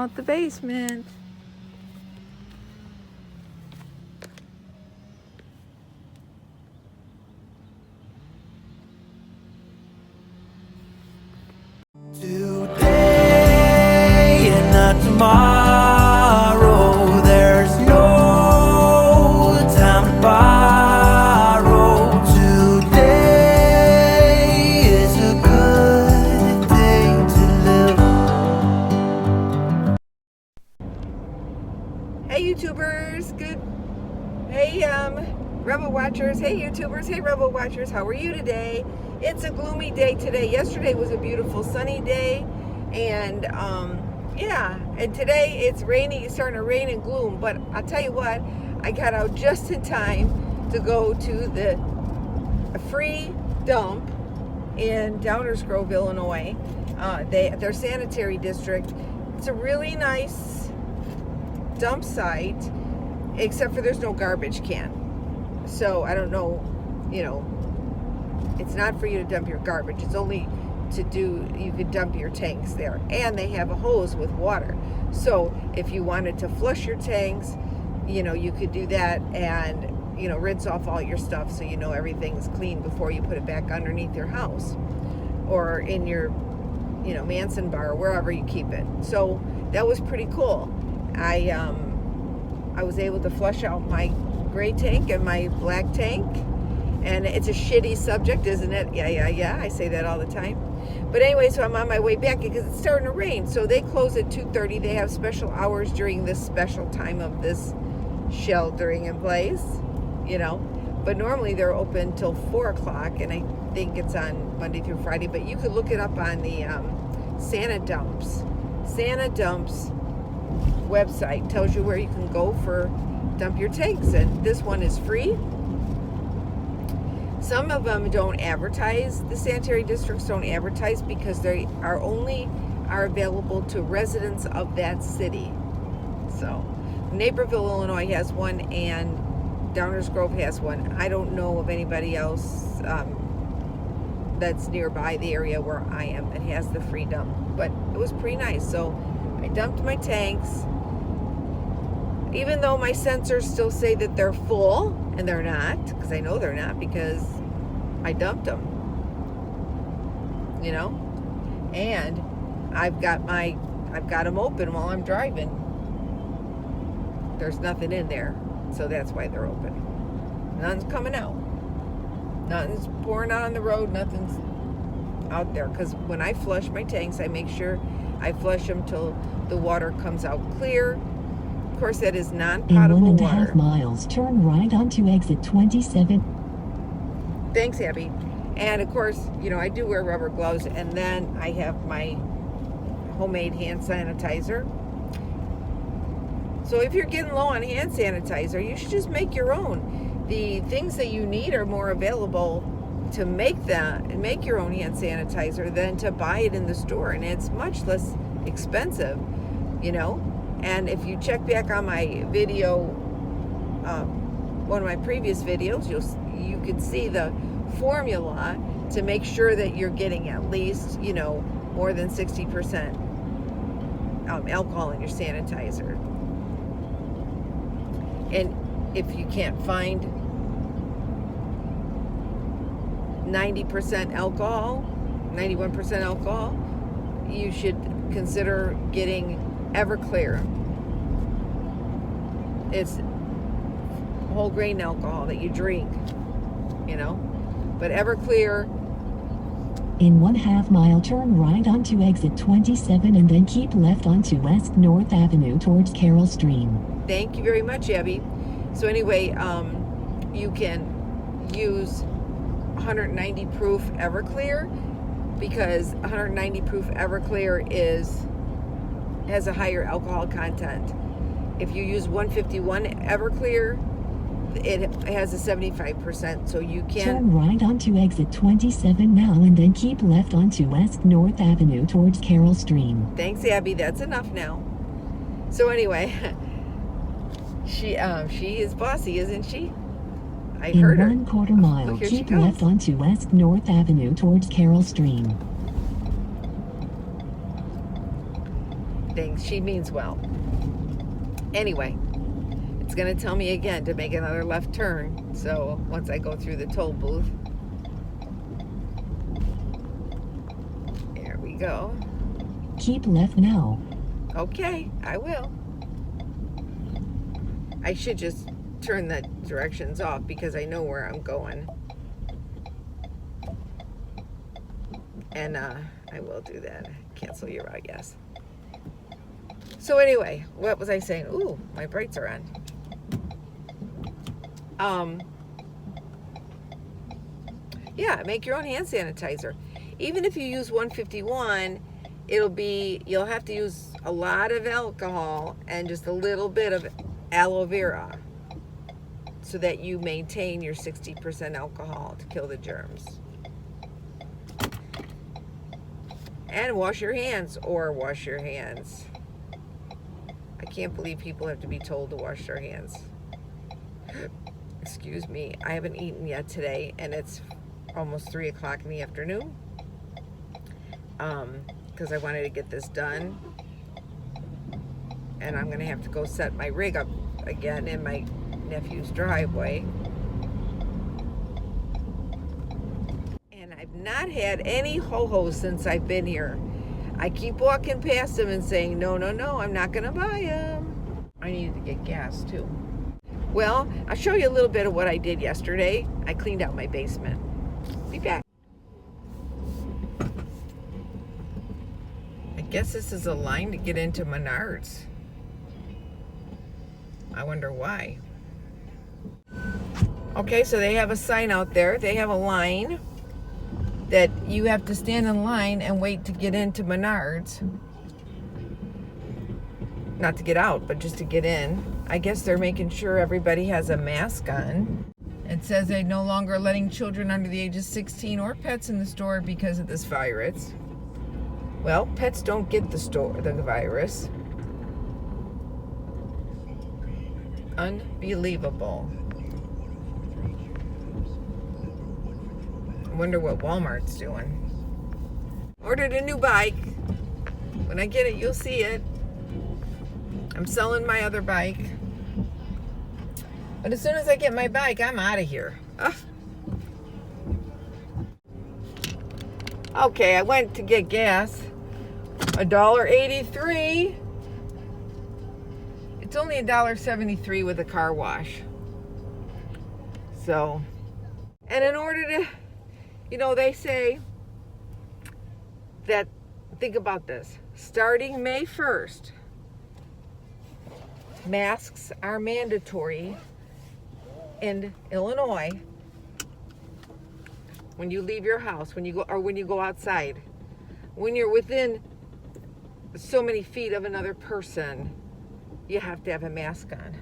out the basement. Today and not tomorrow, there's no time to borrow. Today is a good day to live. Hey YouTubers, good. Hey Rebel Watchers, hey YouTubers, hey Rebel Watchers, how are you today? It's a gloomy day today. Yesterday was a beautiful sunny day, and yeah, and today it's raining. It's starting to rain and gloom, but I'll tell you what, I got out just in time to go to the free dump in Downers Grove, Illinois. Their sanitary district. It's a really nice dump site, except for there's no garbage can. So I don't know, you know, it's not for you to dump your garbage. It's only to do, you could dump your tanks there. And they have a hose with water. So if you wanted to flush your tanks, you know, you could do that and, you know, rinse off all your stuff so you know everything's clean before you put it back underneath your house or in your, you know, Manson bar or wherever you keep it. So that was pretty cool. I was able to flush out my gray tank and my black tank. And it's a shitty subject, isn't it? Yeah. I say that all the time. But anyway, so I'm on my way back because it's starting to rain. So they close at 2:30. They have special hours during this special time of this sheltering in place, you know. But normally they're open till 4 o'clock, and I think it's on Monday through Friday. But you could look it up on the Santa Dumps. Santa Dumps website tells you where you can go for dump your tanks, and this one is free. Some of them don't advertise, the sanitary districts don't advertise because they are available to residents of that city. So Naperville, Illinois has one, and Downers Grove has one. I don't know of anybody else that's nearby the area where I am that has the free dump, but it was pretty nice. So I dumped my tanks, even though my sensors still say that they're full, and they're not, because I know they're not, because I dumped them, you know, and I've got them open while I'm driving. There's nothing in there, so that's why they're open. Nothing's coming out. Nothing's pouring out on the road. Nothing's out there, because when I flush my tanks, I make sure I flush them till the water comes out clear. Of course, that is non-potable water. In 1.5 miles, turn right onto exit 27. Thanks, Abby. And of course, you know, I do wear rubber gloves, and then I have my homemade hand sanitizer. So if you're getting low on hand sanitizer, you should just make your own. The things that you need are more available to make that and make your own hand sanitizer than to buy it in the store, and it's much less expensive, you know. And if you check back on my video, one of my previous videos, you can see the formula to make sure that you're getting at least, you know, more than 60% alcohol in your sanitizer. And if you can't find 90% alcohol, 91% alcohol, you should consider getting RVR. It's whole grain alcohol that you drink, you know. But RVR. In 1/2 mile, turn right onto exit 27 and then keep left onto West North Avenue towards Carroll Stream. Thank you very much, Abby. So anyway, you can use 190 proof RVR because 190 proof RVR has a higher alcohol content. If you use 151 RVR, it has a 75%, so you can turn right onto exit 27 now and then keep left onto West North Avenue towards Carroll Stream. Thanks, Abby. That's enough now. So anyway, she is bossy, isn't she? I heard her. In 1/4 mile, keep left onto West North Avenue towards Carroll Stream. things. She means well. Anyway, it's going to tell me again to make another left turn. So once I go through the toll booth. There we go. Keep left now. Okay, I will. I should just turn the directions off because I know where I'm going. And I will do that. Cancel your route, yes. So anyway, what was I saying? Ooh, my brights are on. Yeah, make your own hand sanitizer. Even if you use 151, you'll have to use a lot of alcohol and just a little bit of aloe vera so that you maintain your 60% alcohol to kill the germs. And wash your hands or wash your hands. I can't believe people have to be told to wash their hands. Excuse me, I haven't eaten yet today and it's almost 3 o'clock in the afternoon. Because I wanted to get this done. And I'm gonna have to go set my rig up again in my nephew's driveway. And I've not had any ho-hos since I've been here. I keep walking past them and saying, no, I'm not gonna buy them. I needed to get gas too. Well, I'll show you a little bit of what I did yesterday. I cleaned out my basement. Be back. I guess this is a line to get into Menards. I wonder why. Okay, so they have a sign out there. They have a line that you have to stand in line and wait to get into Menards. Not to get out, but just to get in. I guess they're making sure everybody has a mask on. It says they're no longer letting children under the age of 16 or pets in the store because of this virus. Well, pets don't get the virus. Unbelievable. I wonder what Walmart's doing. Ordered a new bike. When I get it, you'll see it. I'm selling my other bike. But as soon as I get my bike, I'm out of here. Ugh. Okay, I went to get gas. $1.83. It's only $1.73 with a car wash. So, and in order to, they say that, think about this, starting May 1st, masks are mandatory in Illinois when you leave your house, when you go outside. When you're within so many feet of another person, you have to have a mask on.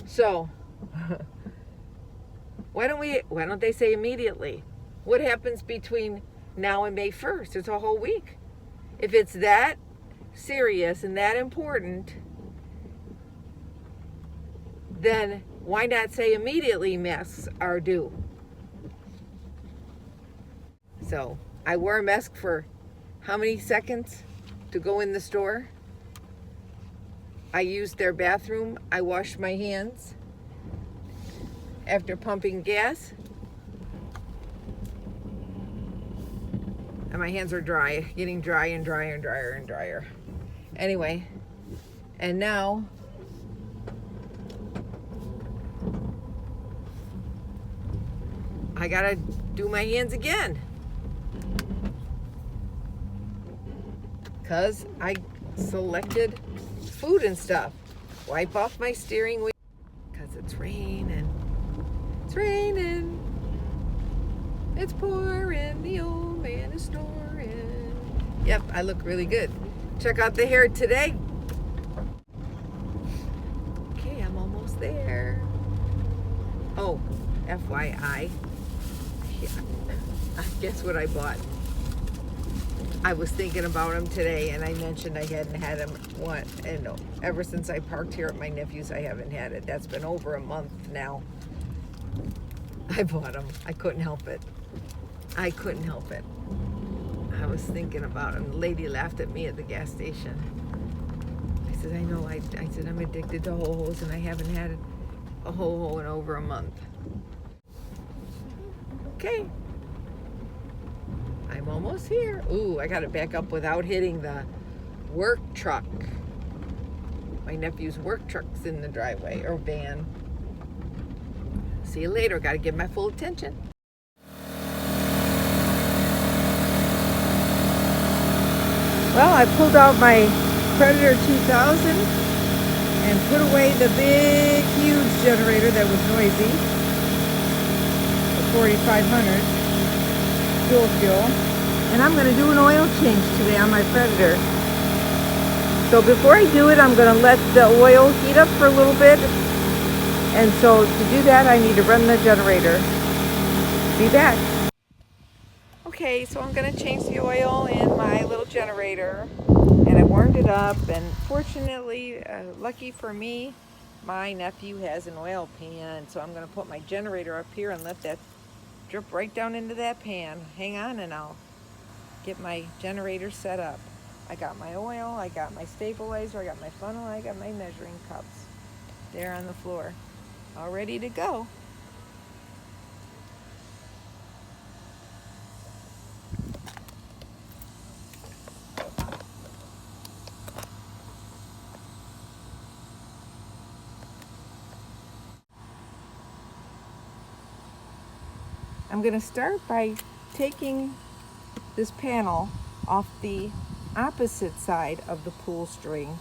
So, why don't they say immediately? What happens between now and May 1st? It's a whole week. If it's that serious and that important, then why not say immediately masks are due? So, I wore a mask for how many seconds to go in the store? I used their bathroom. I washed my hands after pumping gas. And my hands are dry, getting dry and drier and drier and drier. Anyway, and now I gotta do my hands again. Because I selected food and stuff. Wipe off my steering wheel. Because it's raining. It's raining. It's pouring. The old man is snoring. Yep, I look really good. Check out the hair today. Okay, I'm almost there. Oh, FYI. Yeah, guess what I bought? I was thinking about them today, and I mentioned I hadn't had them and ever since I parked here at my nephew's, I haven't had it. That's been over a month now. I bought them. I couldn't help it. I couldn't help it. I was thinking about it, and the lady laughed at me at the gas station. I said, I know, I said, I'm addicted to ho-hos, and I haven't had a ho-ho in over a month. Okay. I'm almost here. Ooh, I got to back up without hitting the work truck. My nephew's work truck's in the driveway, or van. See you later. Got to give my full attention. Well, I pulled out my Predator 2000 and put away the big, huge generator that was noisy. The 4500 dual fuel. And I'm going to do an oil change today on my Predator. So before I do it, I'm going to let the oil heat up for a little bit. And so to do that, I need to run the generator. Be back. Okay, so I'm going to change the oil in my little generator. And I warmed it up. And fortunately, lucky for me, my nephew has an oil pan. So I'm going to put my generator up here and let that drip right down into that pan. Hang on and I'll get my generator set up. I got my oil, I got my stabilizer, I got my funnel, I got my measuring cups there on the floor, all ready to go. I'm going to start by taking this panel off the opposite side of the pull string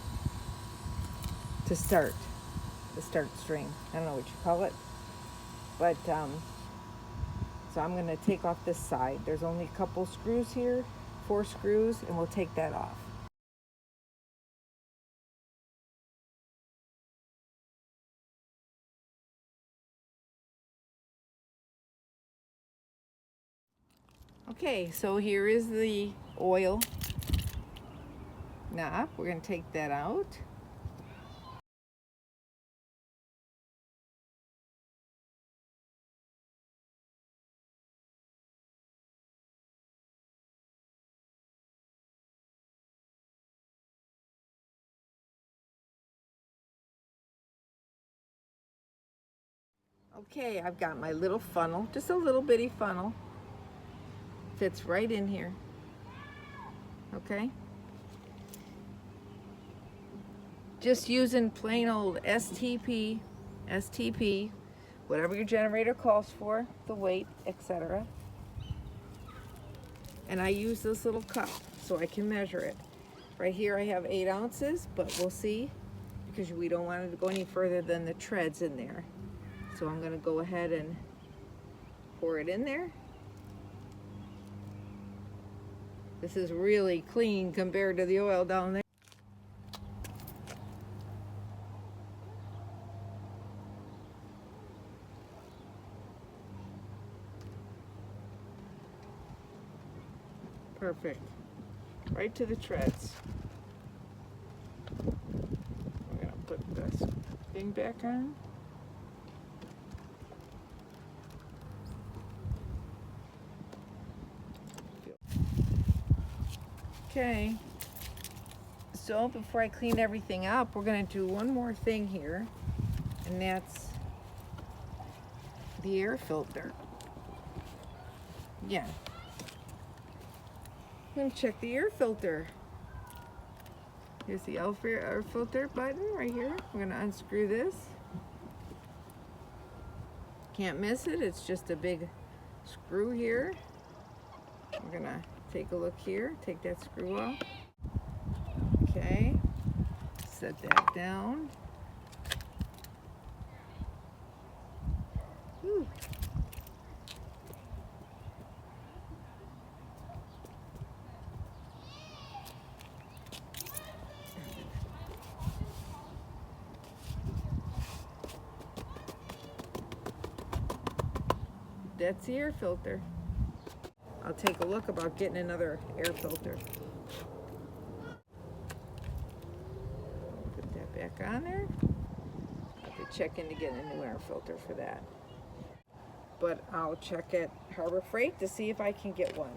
to start the start string. I don't know what you call it, but so I'm going to take off this side. There's only a couple screws here, 4 screws, and we'll take that off. Okay, so here is the oil knob. We're going to take that out. Okay, I've got my little funnel, just a little bitty funnel. Fits right in here. Okay? Just using plain old STP, whatever your generator calls for, the weight, etc. And I use this little cup so I can measure it. Right here I have 8 ounces, but we'll see, because we don't want it to go any further than the treads in there. So I'm going to go ahead and pour it in there. This is really clean compared to the oil down there. Perfect. Right to the treads. We're going to put this thing back on. Okay, so before I clean everything up, we're going to do one more thing here, and that's the air filter. Yeah, I'm going to check the air filter. Here's the RVR air filter button right here. We're going to unscrew this. Can't miss it, it's just a big screw here. We're going to take a look here, take that screw off. Okay, set that down. Whew. That's the air filter. I'll take a look about getting another air filter. Put that back on there. I have to check into getting a new air filter for that. But I'll check at Harbor Freight to see if I can get one.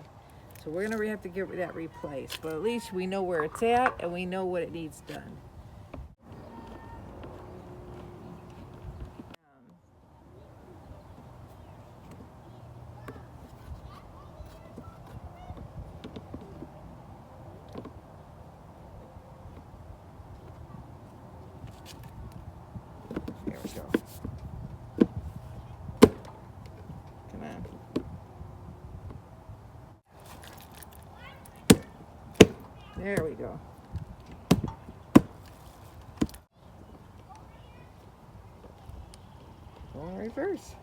So we're gonna have to get that replaced, but at least we know where it's at and we know what it needs done. There we go. Come on. There we go. Going reverse.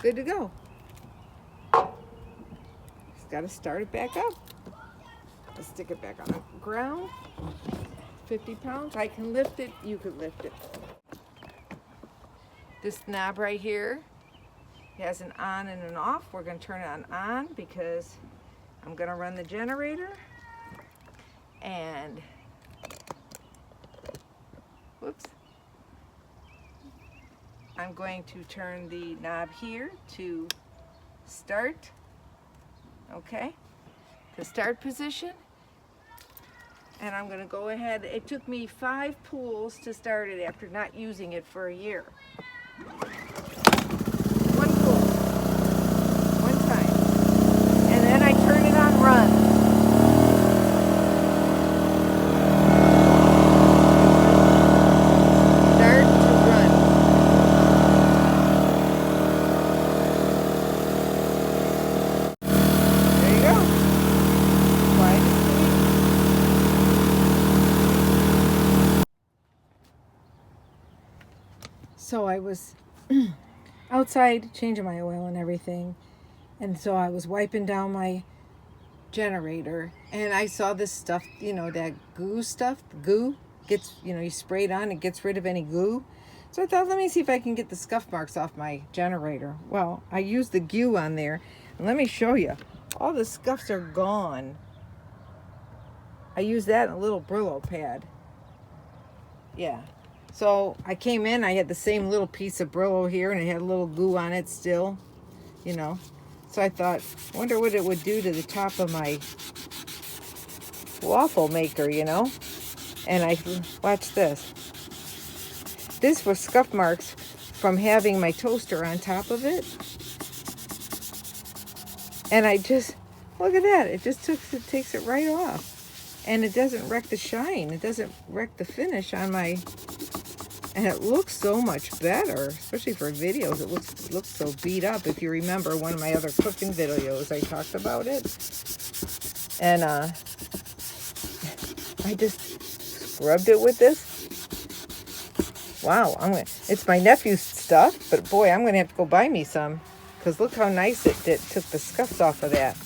Good to go. Just got to start it back up. Let's stick it back on the ground. 50 pounds. I can lift it. You can lift it. This knob right here has an on and an off. We're going to turn it on because I'm going to run the generator, and whoops, I'm going to turn the knob here to start, okay, to start position, and I'm going to go ahead. It took me 5 pulls to start it after not using it for a year. 1 pull, 1 time, and then I turn it on run. Start to run. There you go. Quiet as can be. So I was outside changing my oil and everything, and so I was wiping down my generator, and I saw this stuff, you know, that goo stuff. The goo gets, you know, you spray it on, it gets rid of any goo. So I thought, let me see if I can get the scuff marks off my generator. Well, I used the goo on there, and let me show you. All the scuffs are gone. I used that in a little Brillo pad. Yeah. So I came in, I had the same little piece of Brillo here, and it had a little goo on it still, you know. So I thought, wonder what it would do to the top of my waffle maker, you know. And I, watch this. This was scuff marks from having my toaster on top of it. And I just, look at that, it just takes it right off. And it doesn't wreck the shine, it doesn't wreck the finish on my, and it looks so much better, especially for videos. It looks so beat up. If you remember one of my other cooking videos, I talked about it. And I just scrubbed it with this. Wow, it's my nephew's stuff, but boy, I'm gonna have to go buy me some, because look how nice it took the scuffs off of that,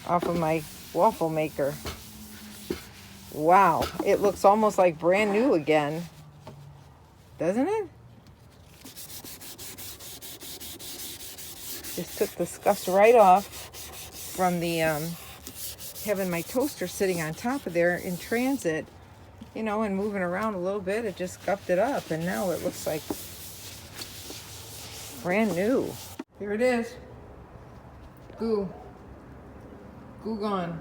off of my waffle maker. Wow, it looks almost like brand new again, doesn't it? Just took the scuffs right off from the having my toaster sitting on top of there in transit, you know, and moving around a little bit. It just scuffed it up, and now it looks like brand new. Here it is. Goo gone.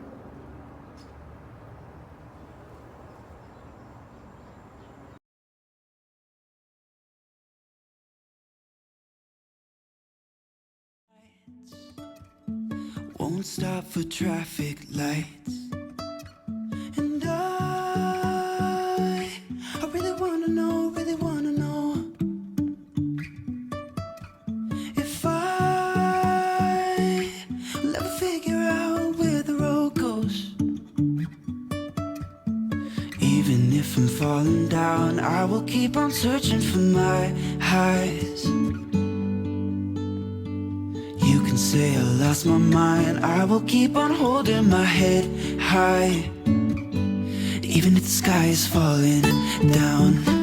Won't stop for traffic lights. And I really wanna know if I will ever figure out where the road goes. Even if I'm falling down, I will keep on searching for my highs. You can say I lost my mind, I will keep on holding my head high. Even if the sky is falling down.